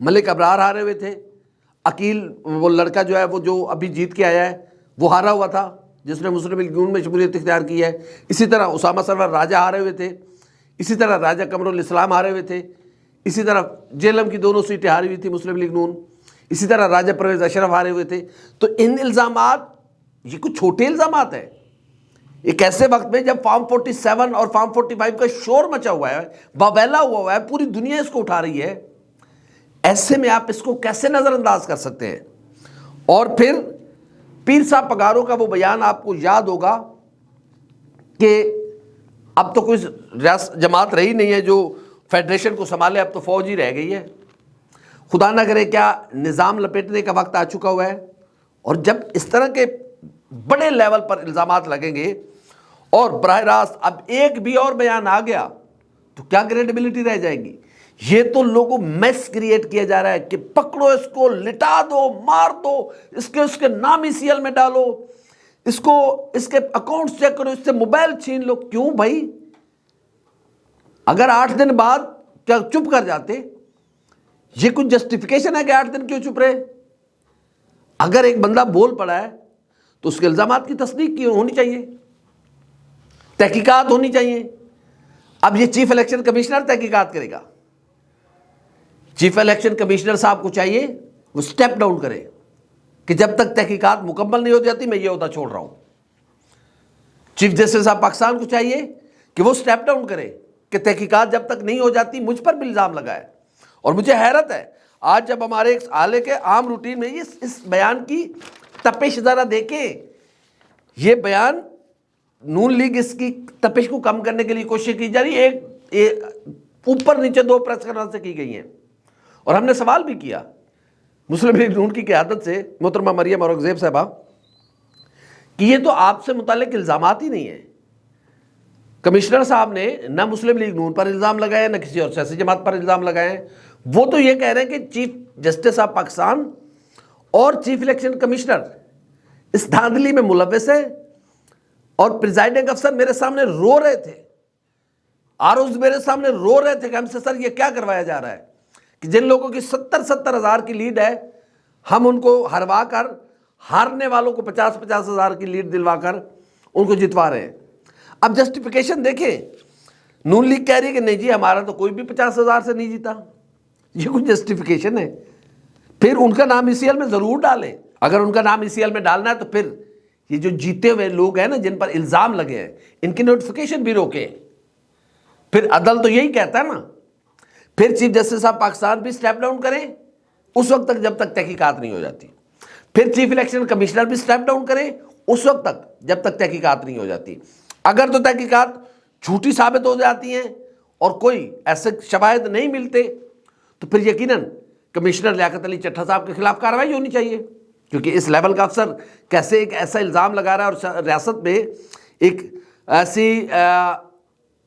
ملک ابرار ہارے ہوئے تھے، عقیل وہ لڑکا جو ہے وہ جو ابھی جیت کے آیا ہے وہ ہارا ہوا تھا جس نے مسلم لیگ نون میں شمولیت اختیار کی ہے، اسی طرح اسامہ سرور راجہ ہارے ہوئے تھے، اسی طرح راجہ قمر الاسلام ہارے ہوئے تھے، اسی طرح جیلم کی دونوں سیٹیں ہاری ہوئی تھی مسلم لیگ نون، اسی طرح راجہ پرویز اشرف ہارے ہوئے تھے۔ تو ان الزامات یہ کچھ چھوٹے الزامات ہیں، ایک ایسے وقت میں جب فارم 47 اور فارم 45 کا شور مچا ہوا ہے، باویلا ہوا ہے، پوری دنیا اس کو اٹھا رہی ہے، ایسے میں آپ اس کو کیسے نظر انداز کر سکتے ہیں؟ اور پھر پیر صاحب پگاروں کا وہ بیان آپ کو یاد ہوگا کہ اب تو کوئی جماعت رہی نہیں ہے جو فیڈریشن کو سنبھالے، اب تو فوج ہی رہ گئی ہے، خدا نہ کرے کیا نظام لپیٹنے کا وقت آ چکا ہوا ہے۔ اور جب اس طرح کے بڑے لیول پر الزامات لگیں گے اور براہ راست اب ایک بھی اور بیان آ گیا تو کیا کریڈیبلٹی رہ جائے گی؟ یہ تو لوگوں میس کریٹ کیا جا رہا ہے کہ پکڑو اس کو، لٹا دو، مار دو، اس کے نام ای سی ایل میں ڈالو، اس کے اکاؤنٹس چیک کرو، اس سے موبائل چھین لو۔ کیوں بھائی؟ اگر 8 دن بعد کیا چپ کر جاتے؟ یہ کچھ جسٹیفیکیشن ہے کہ 8 دن کیوں چپ رہے؟ اگر ایک بندہ بول پڑا ہے تو اس کے الزامات کی تصدیق کی ہونی چاہیے، تحقیقات ہونی چاہیے۔ اب یہ چیف الیکشن کمشنر تحقیقات کرے گا، چیف الیکشن کمشنر صاحب کو چاہیے وہ سٹیپ ڈاؤن کرے کہ جب تک تحقیقات مکمل نہیں ہو جاتی میں یہ عہدہ چھوڑ رہا ہوں۔ چیف جسٹس صاحب پاکستان کو چاہیے کہ وہ سٹیپ ڈاؤن کرے کہ تحقیقات جب تک نہیں ہو جاتی مجھ پر بھی الزام لگائے۔ اور مجھے حیرت ہے آج جب ہمارے ایک حالے کے عام روٹین میں اس بیان کی تپش ذرا دیکھیں، یہ بیان نون لیگ اس کی تپش کو کم کرنے کے لیے کوشش کی جا رہی ہے، ایک اوپر نیچے 2 پریس کانفرنس سے کی گئی ہیں، اور ہم نے سوال بھی کیا مسلم لیگ نون کی قیادت سے، محترمہ مریم اورنگزیب صاحبہ، کہ یہ تو آپ سے متعلق الزامات ہی نہیں ہیں۔ کمشنر صاحب نے نہ مسلم لیگ نون پر الزام لگائے نہ کسی اور سیاسی جماعت پر الزام لگائے ہیں، وہ تو یہ کہہ رہے ہیں کہ چیف جسٹس آف پاکستان اور چیف الیکشن کمشنر اس دھاندلی میں ملوث ہے، اور پریزائڈنگ افسر میرے سامنے رو رہے تھے، آروز میرے سامنے رو رہے تھے کہ ہم سے سر یہ کیا کروایا جا رہا ہے کہ جن لوگوں کی 70 ہزار کی لیڈ ہے ہم ان کو ہروا کر، ہارنے والوں کو 50 ہزار کی لیڈ دلوا کر ان کو جتوا رہے ہیں۔ اب جسٹیفیکیشن دیکھیں، نون لیگ کہہ رہی ہے کہ نہیں جی ہمارا تو کوئی بھی 50 ہزار سے نہیں جیتا، یہ کچھ جسٹیفیکیشن ہے؟ پھر ان کا نام ای سی ایل میں ضرور ڈالیں، اگر ان کا نام ای سی ایل میں ڈالنا ہے تو پھر یہ جو جیتے ہوئے لوگ ہیں نا جن پر الزام لگے ہیں ان کی نوٹیفیکیشن بھی روکیں۔ پھر عدل تو یہی کہتا ہے نا، پھر چیف جسٹس آف پاکستان بھی سٹیپ ڈاؤن کریں اس وقت تک جب تک تحقیقات نہیں ہو جاتی، پھر چیف الیکشن کمشنر بھی سٹیپ ڈاؤن کریں اس وقت تک جب تک تحقیقات نہیں ہو جاتی۔ اگر تو تحقیقات جھوٹی ثابت ہو جاتی ہیں اور کوئی ایسے شواہد نہیں ملتے تو پھر یقیناً کمشنر لیاقت علی چٹھا صاحب کے خلاف کارروائی ہونی چاہیے، کیونکہ اس لیول کا افسر کیسے ایک ایسا الزام لگا رہا ہے اور ریاست میں ایک ایسی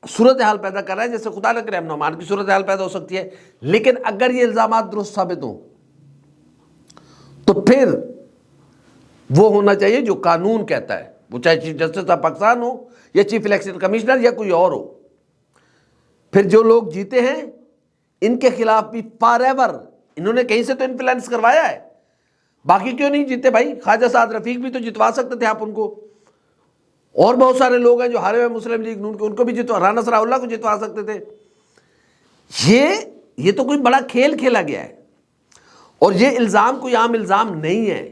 صورتحال پیدا کر رہا ہے جیسے خدا نہ کرے امن و امان کی صورتحال پیدا ہو سکتی ہے۔ لیکن اگر یہ الزامات درست ثابت ہوں تو پھر وہ ہونا چاہیے جو قانون کہتا ہے، وہ چاہے چیف جسٹس آف پاکستان ہو یا چیف الیکشن کمشنر یا کوئی اور ہو۔ پھر جو لوگ جیتے ہیں ان کے خلاف بھی فار ایور، انہوں نے کہیں سے تو انفلوئنس کروایا ہے، باقی کیوں نہیں جیتے بھائی؟ خواجہ سعد رفیق بھی تو جتوا سکتے تھے آپ ان کو، اور بہت سارے لوگ ہیں جو ہارے ہوئے مسلم لیگ نون کے، ان کو بھی جتوا، رانا ثناء اللہ کو جتوا سکتے تھے۔ یہ تو کوئی بڑا کھیل کھیلا گیا ہے، اور یہ الزام کوئی عام الزام نہیں ہے،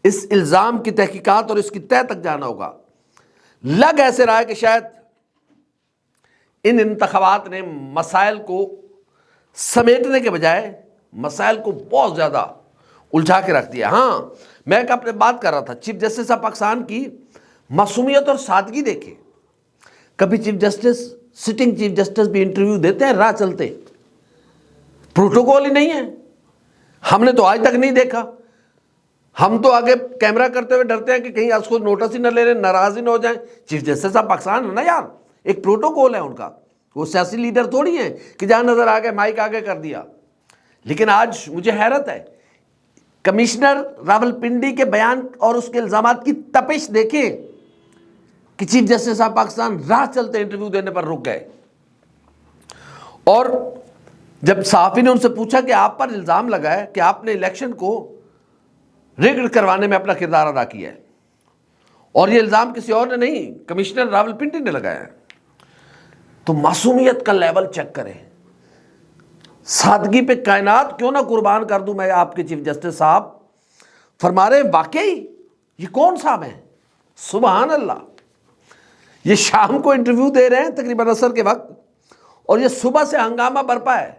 اس الزام کی تحقیقات اور اس کی تہہ تک جانا ہوگا۔ لگ ایسے رہا ہے کہ شاید ان انتخابات نے مسائل کو سمیٹنے کے بجائے مسائل کو بہت زیادہ الجھا کے رکھ دیا۔ ہاں میں ایک اپنے بات کر رہا تھا، چیف جسٹس آف پاکستان کی معصومیت اور سادگی دیکھیں، کبھی chief justice, sitting chief justice بھی انٹرویو دیتے ہیں راہ چلتے، پروٹوکول ہی نہیں ہے، ہم نے تو آج تک نہیں دیکھا۔ ہم تو آگے کیمرہ کرتے ہوئے ڈرتے ہیں کہ کہیں اس کو نوٹس ہی نہ لے لیں، ناراض ہی نہ ہو جائیں۔ چیف جسٹس آف پاکستان ہے نا یار، ایک پروٹوکول ہے ان کا، وہ سیاسی لیڈر تھوڑی ہیں کہ جہاں نظر آ گئے مائک آگے کر دیا۔ لیکن آج مجھے حیرت ہے، کمشنر راولپنڈی کے بیان اور اس کے الزامات کی تپش دیکھیں کہ چیف جسٹس آف پاکستان راہ چلتے انٹرویو دینے پر رک گئے۔ اور جب صحافی نے ان سے پوچھا کہ آپ پر الزام لگا ہے کہ آپ نے الیکشن کو ریگڈ کروانے میں اپنا کردار ادا کیا ہے، اور یہ الزام کسی اور نے نہیں، کمشنر راولپنڈی نے لگایا ہے، تو معصومیت کا لیول چیک کریں، سادگی پہ کائنات کیوں نہ قربان کر دوں میں آپ کے چیف جسٹس صاحب۔ فرما رہے ہیں واقعی یہ کون صاحب ہیں؟ سبحان اللہ، یہ شام کو انٹرویو دے رہے ہیں تقریباً عصر کے وقت، اور یہ صبح سے ہنگامہ برپا ہے،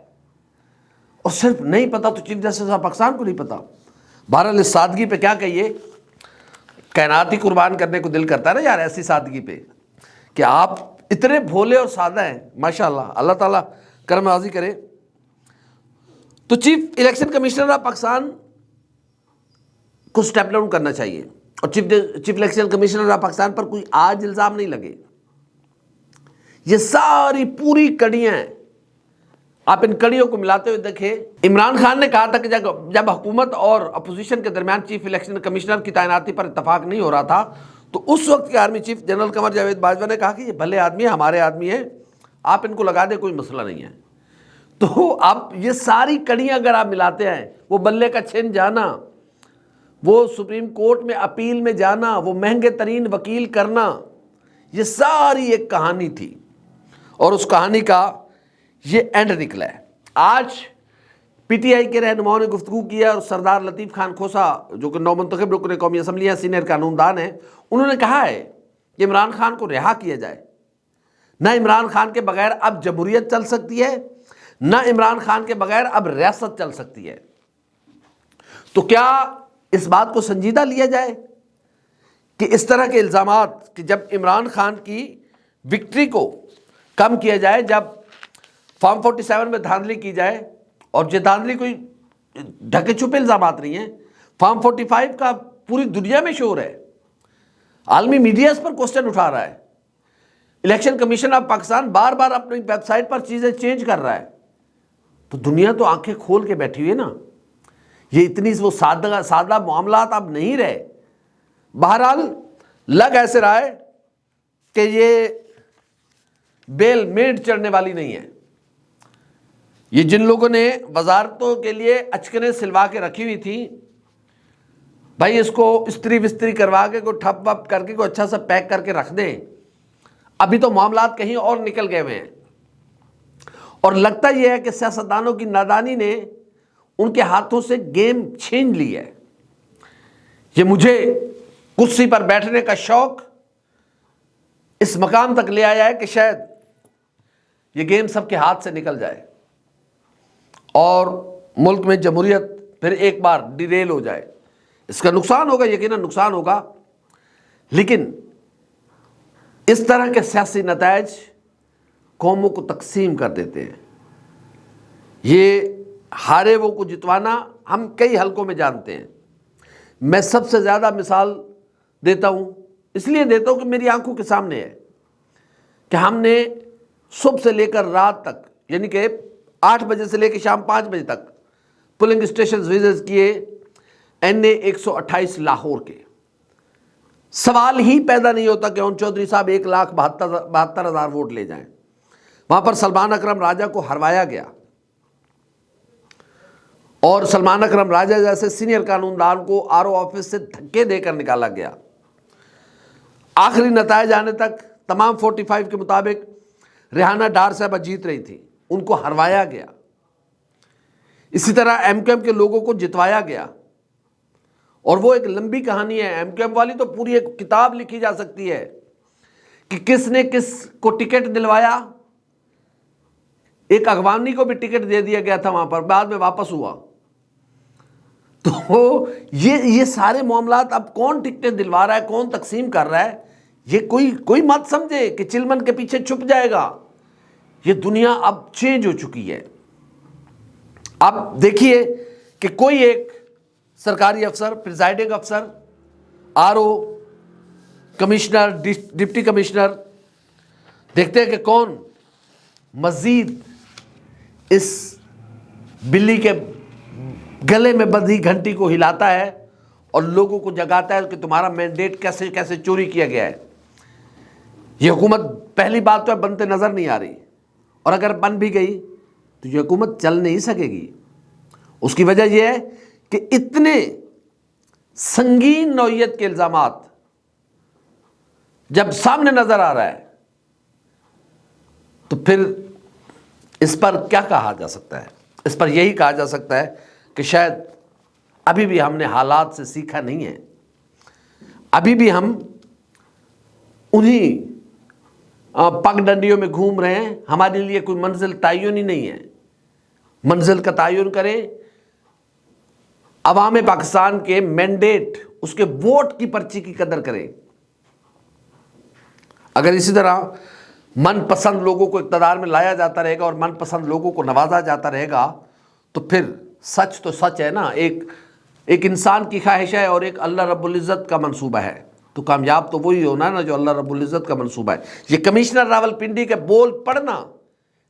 اور صرف نہیں پتا تو چیف جسٹس صاحب پاکستان کو نہیں پتا۔ بہرحال اس سادگی پہ کیا کہیے، کائنات ہی قربان کرنے کو دل کرتا ہے نا یار، ایسی سادگی پہ کہ آپ اتنے بھولے اور سادہ ہیں، ماشاءاللہ، اللہ تعالیٰ کرم نوازی کرے۔ تو chief election commissioner of Pakistan کو سٹیپ ڈاؤن کرنا چاہیے، اور chief election commissioner of Pakistan پر کوئی آج الزام نہیں لگے، یہ ساری پوری کڑیاں ہیں، آپ ان کڑیوں کو ملاتے ہوئے دیکھیں۔ عمران خان نے کہا تھا کہ جب حکومت اور اپوزیشن کے درمیان چیف الیکشن کمشنر کی تعیناتی پر اتفاق نہیں ہو رہا تھا، تو اس وقت کے army chief general Qamar Javed Bajwa نے کہا کہ یہ بھلے آدمی ہیں، ہمارے آدمی ہیں، آپ ان کو لگا دیں، کوئی مسئلہ نہیں ہے۔ تو اب یہ ساری کڑیاں اگر آپ ملاتے ہیں، وہ بلے کا چھن جانا، وہ سپریم کورٹ میں اپیل میں جانا، وہ مہنگے ترین وکیل کرنا، یہ ساری ایک کہانی تھی، اور اس کہانی کا یہ اینڈ نکلا ہے۔ آج پی ٹی آئی کے رہنماؤں نے گفتگو کیا، اور سردار لطیف خان کھوسا جو کہ نومنتخب رکن قومی اسمبلی ہیں، سینئر قانون دان ہیں، انہوں نے کہا ہے کہ عمران خان کو رہا کیا جائے، نہ عمران خان کے بغیر اب جمہوریت چل سکتی ہے، نہ عمران خان کے بغیر اب ریاست چل سکتی ہے۔ تو کیا اس بات کو سنجیدہ لیا جائے کہ اس طرح کے الزامات کہ جب عمران خان کی وکٹری کو کم کیا جائے، جب فارم 47 میں دھاندلی کی جائے، اور یہ دھاندلی کوئی ڈھکے چھپے الزامات نہیں ہیں، فارم 45 کا پوری دنیا میں شور ہے، عالمی میڈیا اس پر کوسچن اٹھا رہا ہے، الیکشن کمیشن آف پاکستان بار بار اپنی ویب سائٹ پر چیزیں چینج کر رہا ہے، تو دنیا تو آنکھیں کھول کے بیٹھی ہوئی ہے نا، یہ اتنی وہ سادہ معاملات اب نہیں رہے۔ بہرحال لگ ایسے رہا ہے کہ یہ بیل میڈ چڑھنے والی نہیں ہے، یہ جن لوگوں نے وزارتوں کے لیے اچکنیں سلوا کے رکھی ہوئی تھی، بھائی اس کو استری بستری کروا کے کوئی ٹھپ وپ کر کے کوئی اچھا سا پیک کر کے رکھ دیں، ابھی تو معاملات کہیں اور نکل گئے ہوئے ہیں، اور لگتا یہ ہے کہ سیاستدانوں کی نادانی نے ان کے ہاتھوں سے گیم چھین لی ہے۔ یہ مجھے کرسی پر بیٹھنے کا شوق اس مقام تک لے آیا ہے کہ شاید یہ گیم سب کے ہاتھ سے نکل جائے، اور ملک میں جمہوریت پھر ایک بار ڈیریل ہو جائے۔ اس کا نقصان ہوگا، یقیناً نقصان ہوگا، لیکن اس طرح کے سیاسی نتائج قوموں کو تقسیم کر دیتے ہیں۔ یہ ہارے وہ کو جتوانا ہم کئی حلقوں میں جانتے ہیں۔ میں سب سے زیادہ مثال دیتا ہوں، اس لیے دیتا ہوں کہ میری آنکھوں کے سامنے ہے کہ ہم نے صبح سے لے کر رات تک، یعنی کہ 8 بجے سے لے کے شام 5 بجے تک پولنگ اسٹیشنز وزٹ کیے، NA 128 لاہور کے۔ سوال ہی پیدا نہیں ہوتا کہ ان چودھری صاحب 1,72,000 ووٹ لے جائیں۔ وہاں پر سلمان اکرم راجہ کو ہروایا گیا، اور سلمان اکرم راجہ جیسے سینئر قانون دان کو RO آفس سے دھکے دے کر نکالا گیا۔ آخری نتائج آنے تک تمام 45 کے مطابق ریحانہ ڈار صاحبہ جیت رہی تھی، ان کو ہروایا گیا۔ اسی طرح MQM کے لوگوں کو جتوایا گیا، اور وہ ایک لمبی کہانی ہے، MQM والی تو پوری ایک کتاب لکھی جا سکتی ہے کہ کس نے کس کو ٹکٹ دلوایا۔ ایک اغوانی کو بھی ٹکٹ دے دیا گیا تھا وہاں پر، بعد میں واپس ہوا۔ تو یہ سارے معاملات اب کون ٹکٹیں دلوا رہا ہے، کون تقسیم کر رہا ہے، یہ کوئی مت سمجھے کہ چلمن کے پیچھے چھپ جائے گا۔ یہ دنیا اب چینج ہو چکی ہے۔ اب دیکھیے کہ کوئی ایک سرکاری افسر، پریزائڈنگ افسر، RO، کمشنر، ڈپٹی کمشنر، دیکھتے ہیں کہ کون مزید اس بلی کے گلے میں بندھی گھنٹی کو ہلاتا ہے اور لوگوں کو جگاتا ہے کہ تمہارا مینڈیٹ کیسے کیسے چوری کیا گیا ہے۔ یہ حکومت پہلی بات تو بنتے نظر نہیں آ رہی، اور اگر بن بھی گئی تو یہ حکومت چل نہیں سکے گی۔ اس کی وجہ یہ ہے کہ اتنے سنگین نوعیت کے الزامات جب سامنے نظر آ رہا ہے تو پھر اس پر کیا کہا جا سکتا ہے؟ اس پر یہی کہا جا سکتا ہے کہ شاید ابھی بھی ہم نے حالات سے سیکھا نہیں ہے، ابھی بھی ہم انہی پگ ڈنڈیوں میں گھوم رہے ہیں، ہمارے لیے کوئی منزل تعین ہی نہیں ہے۔ منزل کا تعین کریں، عوام پاکستان کے مینڈیٹ، اس کے ووٹ کی پرچی کی قدر کریں۔ اگر اسی طرح من پسند لوگوں کو اقتدار میں لایا جاتا رہے گا اور من پسند لوگوں کو نوازا جاتا رہے گا تو پھر سچ تو سچ ہے نا، ایک انسان کی خواہش ہے اور ایک اللہ رب العزت کا منصوبہ ہے، تو کامیاب تو وہی ہونا ہے نا جو اللہ رب العزت کا منصوبہ ہے۔ یہ کمشنر راولپنڈی کے بول پڑھنا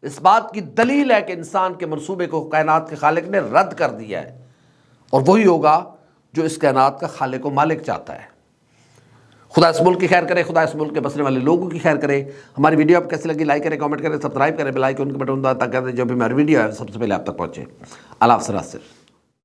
اس بات کی دلیل ہے کہ انسان کے منصوبے کو کائنات کے خالق نے رد کر دیا ہے، اور وہی ہوگا جو اس کائنات کا خالق و مالک چاہتا ہے۔ خدا اس ملک کی خیر کرے، خدا اس ملک کے بسنے والے لوگوں کی خیر کرے۔ ہماری ویڈیو آپ کیسی لگی لائک کریں، کامنٹ کریں، سبسکرائب کریں، بیل آئیکن کے بٹن تاکہ جو بھی ہماری ویڈیو ہے سب سے پہلے آپ تک پہنچے۔ اللہ حافظ۔